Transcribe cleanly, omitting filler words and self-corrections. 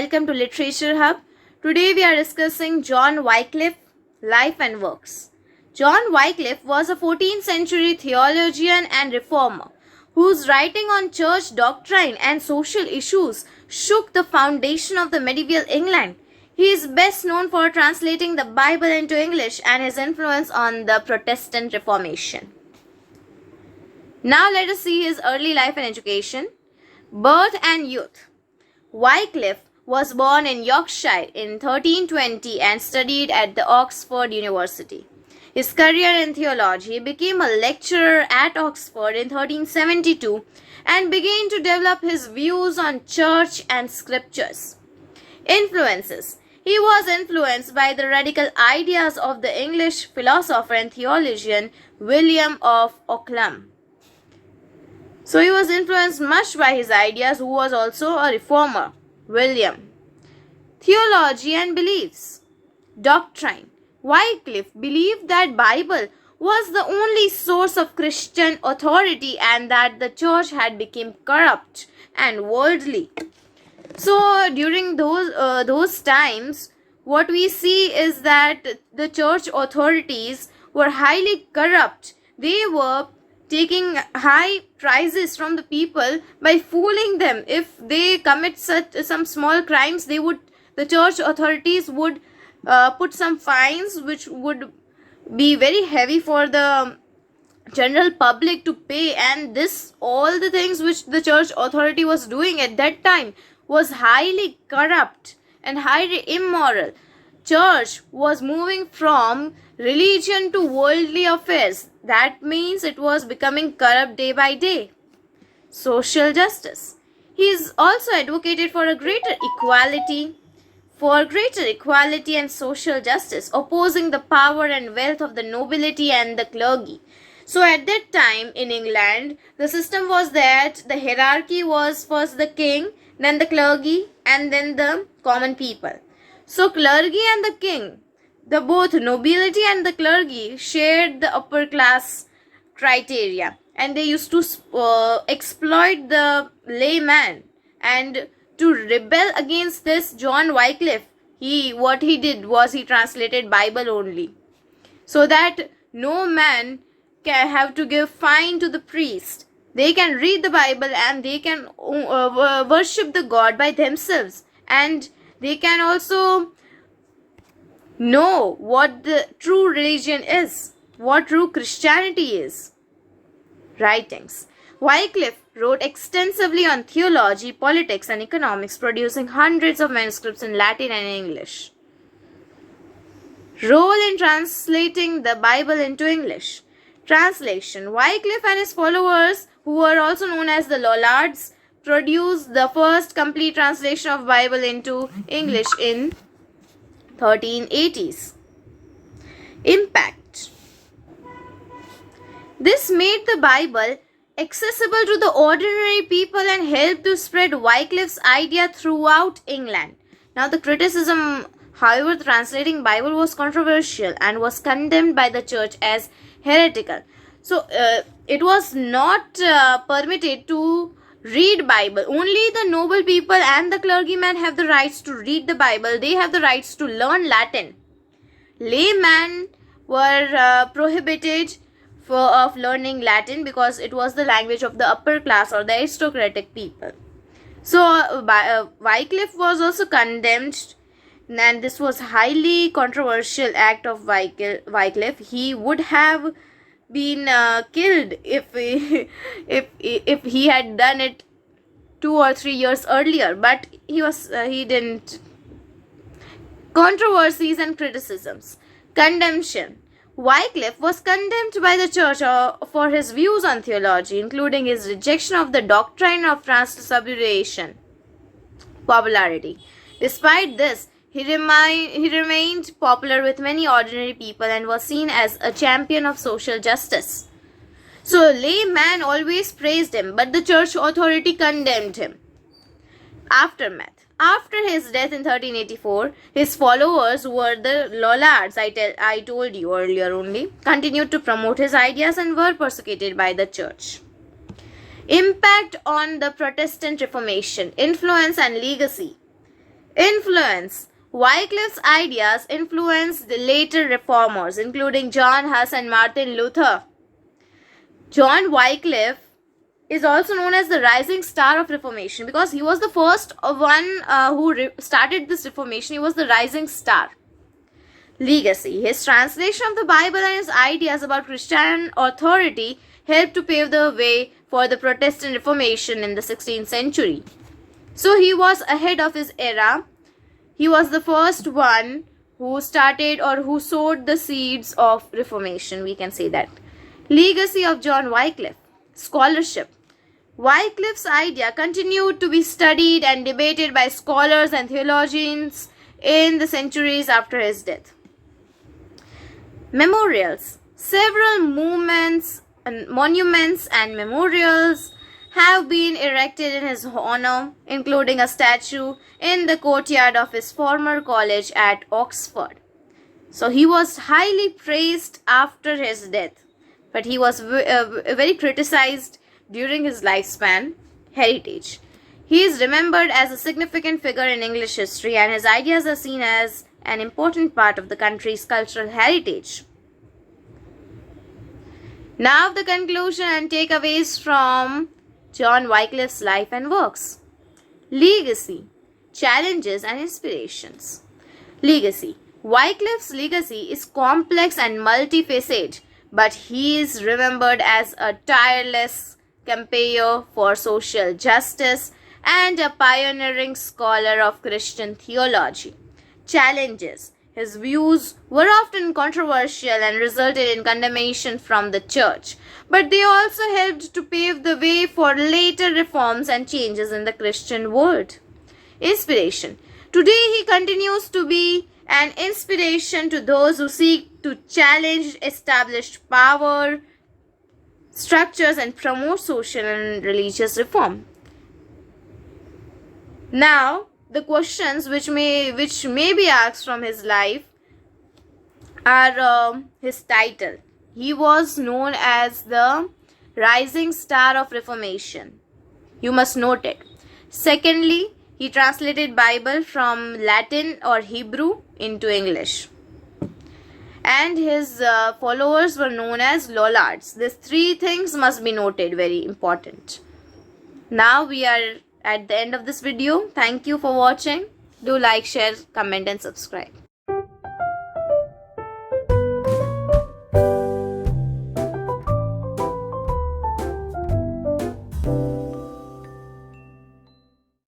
welcome to Literature Hub. Today we are discussing John Wycliffe, life and works. John Wycliffe was a 14th century theologian and reformer whose writing on church doctrine and social issues shook the foundation of the medieval England. He is best known for translating the Bible into English and his influence on the Protestant Reformation. Now let us see his early life and education. Birth and youth. Wycliffe was born in Yorkshire in 1320 and studied at the Oxford University. His career in theology, he became a lecturer at Oxford in 1372 and began to develop his views on church and scriptures. Influences. He was influenced by the radical ideas of the English philosopher and theologian William of Ockham. So he was influenced much by his ideas, who was also a reformer, William. Theology and beliefs. Doctrine. Wycliffe believed that Bible was the only source of Christian authority and that the church had become corrupt and worldly. So during those times, what we see is that the church authorities were highly corrupt. They were taking high prices from the people by fooling them. If they commit some small crimes, the church authorities would put some fines which would be very heavy for the general public to pay, and all the things which the church authority was doing at that time was highly corrupt and highly immoral. Church was moving from religion to worldly affairs. That means it was becoming corrupt day by day. Social justice. He is also advocated for greater equality and social justice, opposing the power and wealth of the nobility and the clergy. So at that time in England, the system was that the hierarchy was first the king, then the clergy, and then the common people. So clergy and the king, the both nobility and the clergy shared the upper class criteria, and they used to exploit the layman. And to rebel against this, John Wycliffe, what he did was he translated Bible only, so that no man can have to give fine to the priest. They can read the Bible and they can worship the God by themselves, and they can also know what the true religion is, what true Christianity is. Writings. Wycliffe wrote extensively on theology, politics and economics, producing hundreds of manuscripts in Latin and English. Role in translating the Bible into English. Translation. Wycliffe and his followers, who were also known as the Lollards, produced the first complete translation of Bible into English in 1380s. Impact. This made the Bible accessible to the ordinary people and helped to spread Wycliffe's idea throughout England. Now the criticism, however, translating Bible was controversial and was condemned by the church as heretical. So it was not permitted to read Bible. Only the noble people and the clergymen have the rights to read the Bible. They have the rights to learn Latin. Laymen were prohibited of learning Latin because it was the language of the upper class or the aristocratic people. So Wycliffe was also condemned, and this was highly controversial act of Wycliffe. He would have been killed if he had done it 2 or 3 years earlier, but he didn't. Controversies and criticisms. Condemnation. Wycliffe was condemned by the church for his views on theology, including his rejection of the doctrine of transubstantiation. Popularity. Despite this, he remained popular with many ordinary people and was seen as a champion of social justice. So layman always praised him, but the church authority condemned him. Aftermath. After his death in 1384, his followers, who were the Lollards, I told you earlier only, continued to promote his ideas and were persecuted by the church. Impact on the Protestant Reformation, influence and legacy. Influence. Wycliffe's ideas influenced the later reformers, including John Huss and Martin Luther. John Wycliffe is also known as the rising star of Reformation because he was the first one who started this Reformation. He was the rising star. Legacy. His translation of the Bible and his ideas about Christian authority helped to pave the way for the Protestant Reformation in the 16th century. So he was ahead of his era. He was the first one who started or who sowed the seeds of Reformation, we can say that. Legacy of John Wycliffe. Scholarship. Wycliffe's idea continued to be studied and debated by scholars and theologians in the centuries after his death. Memorials. Several monuments and memorials have been erected in his honor, including a statue in the courtyard of his former college at Oxford. So he was highly praised after his death, but he was very criticized during his lifespan. Heritage. He is remembered as a significant figure in English history, and his ideas are seen as an important part of the country's cultural heritage. Now the conclusion and takeaways from John Wycliffe's life and works. Legacy, challenges and inspirations. Legacy. Wycliffe's legacy is complex and multifaceted, but he is remembered as a tireless campaigner for social justice and a pioneering scholar of Christian theology. Challenges. His views were often controversial and resulted in condemnation from the church, but they also helped to pave the way for later reforms and changes in the Christian world. Inspiration. Today he continues to be an inspiration to those who seek to challenge established power structures and promote social and religious reform. Now, the questions which may be asked from his life are his title. He was known as the rising star of Reformation. You must note it. Secondly, he translated Bible from Latin or Hebrew into English. And his followers were known as Lollards. These three things must be noted, very important. Now we are at the end of this video. Thank you for watching. Do like, share, comment and subscribe.